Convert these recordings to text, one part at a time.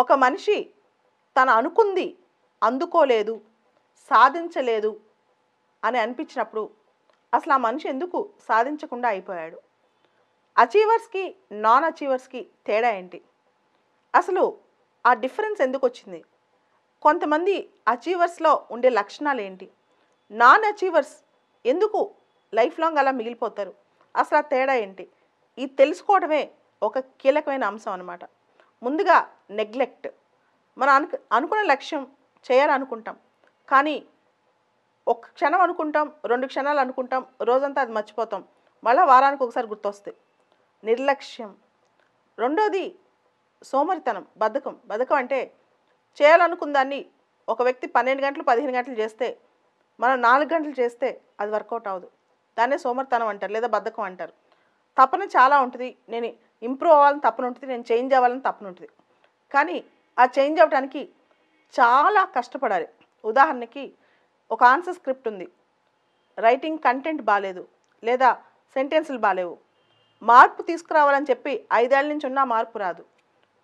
ఒక మనిషి తను అనుకుంది అందుకోలేదు, సాధించలేదు అని అనిపించినప్పుడు అసలు ఆ మనిషి ఎందుకు సాధించకుండా అయిపోయాడు? అచీవర్స్కి నాన్ అచీవర్స్కి తేడా ఏంటి? అసలు ఆ డిఫరెన్స్ ఎందుకు వచ్చింది? కొంతమంది అచీవర్స్లో ఉండే లక్షణాలు ఏంటి? నాన్ అచీవర్స్ ఎందుకు లైఫ్ లాంగ్ అలా మిగిలిపోతారు? అసలు ఆ తేడా ఏంటి? ఇది తెలుసుకోవడమే ఒక కీలకమైన అంశం అన్నమాట. ముందుగా నెగ్లెక్ట్. మనం అనుకున్న లక్ష్యం చేయాలనుకుంటాం, కానీ ఒక క్షణం అనుకుంటాం, 2 క్షణాలు అనుకుంటాం, రోజంతా అది మర్చిపోతాం, మళ్ళీ వారానికి ఒకసారి గుర్తొస్తాయి. నిర్లక్ష్యం. రెండోది సోమరితనం, బద్ధకం. బద్ధకం అంటే చేయాలనుకున్న దాన్ని ఒక వ్యక్తి 12 గంటలు 15 గంటలు చేస్తే మనం 4 గంటలు చేస్తే అది వర్కౌట్ అవ్వదు. దాన్నే సోమరితనం అంటారు, లేదా బద్ధకం అంటారు. తపన చాలా ఉంటుంది, నేను ఇంప్రూవ్ అవ్వాలని తపన ఉంటుంది, నేను చేంజ్ అవ్వాలని తపన ఉంటుంది. కానీ ఆ చేంజ్ అవ్వడానికి చాలా కష్టపడాలి. ఉదాహరణకి ఒక ఆన్సర్ స్క్రిప్ట్ ఉంది, రైటింగ్ కంటెంట్ బాగాలేదు, లేదా సెంటెన్సులు బాగాలేవు. మార్పు తీసుకురావాలని చెప్పి 5 ఏళ్ల నుంచి ఉన్న మార్పు రాదు.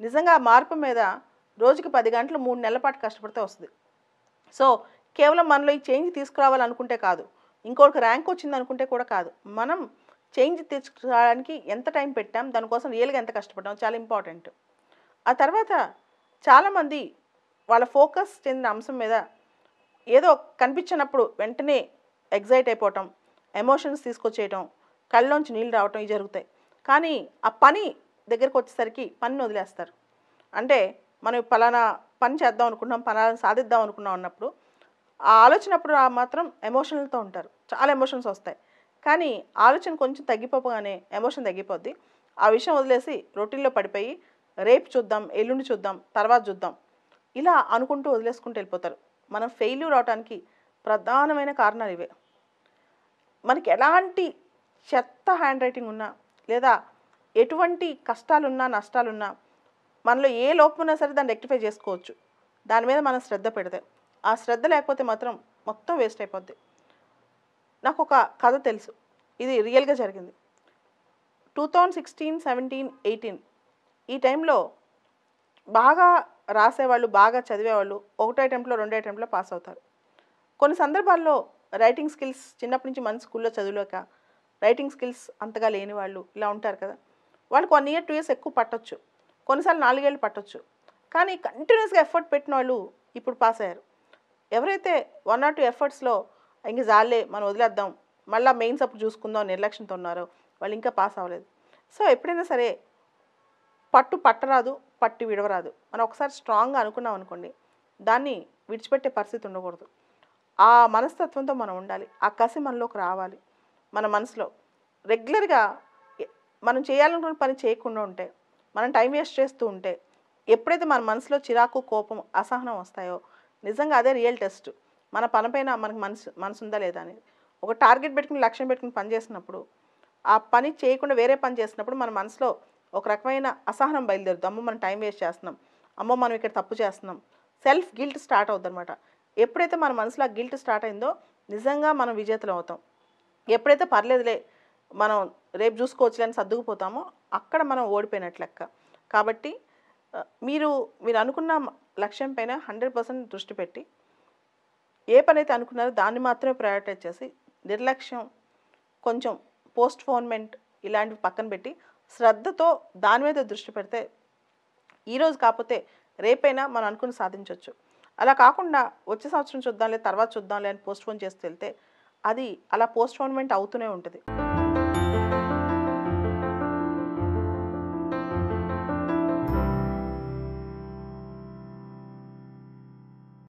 నిజంగా ఆ మార్పు మీద రోజుకి 10 గంటలు 3 నెలల పాటు కష్టపడితే వస్తుంది. సో కేవలం మనలో ఈ చేంజ్ తీసుకురావాలనుకుంటే కాదు, ఇంకొకరికి ర్యాంక్ వచ్చింది అనుకుంటే కూడా కాదు. మనం చేంజ్ తీసుకురావడానికి ఎంత టైం పెట్టాం, దానికోసం రియల్గా ఎంత కష్టపడ్డాం చాలా ఇంపార్టెంట్. ఆ తర్వాత చాలామంది వాళ్ళ ఫోకస్ చెందిన అంశం మీద ఏదో కనిపించినప్పుడు వెంటనే ఎగ్జైట్ అయిపోవటం, ఎమోషన్స్ తీసుకొచ్చేయటం, కళ్ళలోంచి నీళ్ళు రావటం ఇవి జరుగుతాయి. కానీ ఆ పని దగ్గరకు వచ్చేసరికి పనిని వదిలేస్తారు. అంటే మనం పలానా పని చేద్దాం అనుకున్నాం, పలానా సాధిద్దాం అనుకున్నాం అన్నప్పుడు ఆ ఆలోచనప్పుడు మాత్రం ఎమోషనల్తో ఉంటారు, చాలా ఎమోషన్స్ వస్తాయి. కానీ ఆలోచన కొంచెం తగ్గిపోగానే ఎమోషన్ తగ్గిపోద్ది. ఆ విషయం వదిలేసి రొటీన్లో పడిపోయి రేపు చూద్దాం, ఎల్లుండి చూద్దాం, తర్వాత చూద్దాం ఇలా అనుకుంటూ వదిలేసుకుంటూ వెళ్ళిపోతారు. మనం ఫెయిల్యూర్ అవడానికి ప్రధానమైన కారణాలు ఇవే. మనకి ఎలాంటి చెత్త హ్యాండ్ రైటింగ్ ఉన్నా, లేదా ఎటువంటి కష్టాలున్నా నష్టాలున్నా, మనలో ఏ లోపం ఉన్నా సరే దాన్ని రెక్టిఫై చేసుకోవచ్చు, దాని మీద మనం శ్రద్ధ పెడితే. ఆ శ్రద్ధ లేకపోతే మాత్రం మొత్తం వేస్ట్ అయిపోద్ది. నాకు ఒక కథ తెలుసు, ఇది రియల్గా జరిగింది. 2016, 17, 18 ఈ టైంలో బాగా రాసేవాళ్ళు, బాగా చదివేవాళ్ళు ఒకటో అటెంప్ట్లో 2వ అటెంప్ట్లో పాస్ అవుతారు. కొన్ని సందర్భాల్లో రైటింగ్ స్కిల్స్ చిన్నప్పటి నుంచి మన స్కూల్లో చదువులేక రైటింగ్ స్కిల్స్ అంతగా లేని వాళ్ళు ఇలా ఉంటారు కదా, వాళ్ళకి 1 year 2 years ఎక్కువ పట్టొచ్చు, కొన్నిసార్లు 4 ఏళ్ళు పట్టొచ్చు. కానీ కంటిన్యూస్గా ఎఫర్ట్ పెట్టిన వాళ్ళు ఇప్పుడు పాస్ అయ్యారు. ఎవరైతే 1 or 2 ఎఫర్ట్స్లో ఇంక జాలే మనం వదిలేద్దాం, మళ్ళీ మెయిన్స్ అప్పుడు చూసుకుందాం నిర్లక్ష్యంతో ఉన్నారో వాళ్ళు ఇంకా పాస్ అవ్వలేదు. సో ఎప్పుడైనా సరే పట్టు పట్టరాదు, పట్టు విడవరాదు. మనం ఒకసారి స్ట్రాంగ్గా అనుకున్నాం అనుకోండి, దాన్ని విడిచిపెట్టే పరిస్థితి ఉండకూడదు. ఆ మనస్తత్వంతో మనం ఉండాలి, ఆ కసి మనలోకి రావాలి. మన మనసులో రెగ్యులర్గా మనం చేయాలనుకున్న పని చేయకుండా ఉంటే, మనం టైం వేస్ట్ చేస్తూ ఉంటే, ఎప్పుడైతే మన మనసులో చిరాకు, కోపం, అసహనం వస్తాయో నిజంగా అదే రియల్ టెస్ట్ మన పనిపైన మనకు మనసు ఉందా లేదా అనేది. ఒక టార్గెట్ పెట్టుకుని, లక్ష్యం పెట్టుకుని పని చేసినప్పుడు, ఆ పని చేయకుండా వేరే పని చేసినప్పుడు మన మనసులో ఒక రకమైన అసహనం బయలుదేరుతుంది. అమ్మో మనం టైం వేస్ట్ చేస్తున్నాం, అమ్మో మనం ఇక్కడ తప్పు చేస్తున్నాం, సెల్ఫ్ గిల్ట్ స్టార్ట్ అవుతుంది అనమాట. ఎప్పుడైతే మన మనసులో ఆ గిల్ట్ స్టార్ట్ అయిందో నిజంగా మనం విజేతలు అవుతాం. ఎప్పుడైతే పర్లేదులే మనం రేపు చూసుకోవచ్చులే అని సర్దుకుపోతామో అక్కడ మనం ఓడిపోయినట్లు లెక్క. కాబట్టి మీరు అనుకున్న లక్ష్యం పైన 100% దృష్టి పెట్టి ఏ పని అయితే అనుకున్నారో దాన్ని మాత్రమే ప్రయారిటైజ్ చేసి, నిర్లక్ష్యం, కొంచెం పోస్ట్పోన్మెంట్ ఇలాంటివి పక్కన పెట్టి శ్రద్ధతో దాని మీద దృష్టి పెడితే ఈరోజు కాకపోతే రేపైనా మనం అనుకుని సాధించవచ్చు. అలా కాకుండా వచ్చే సంవత్సరం చూద్దాంలే, తర్వాత చూద్దాంలే అని పోస్ట్పోన్ చేస్తూ వెళ్తే అది అలా పోస్ట్పోన్మెంట్ అవుతూనే ఉంటుంది.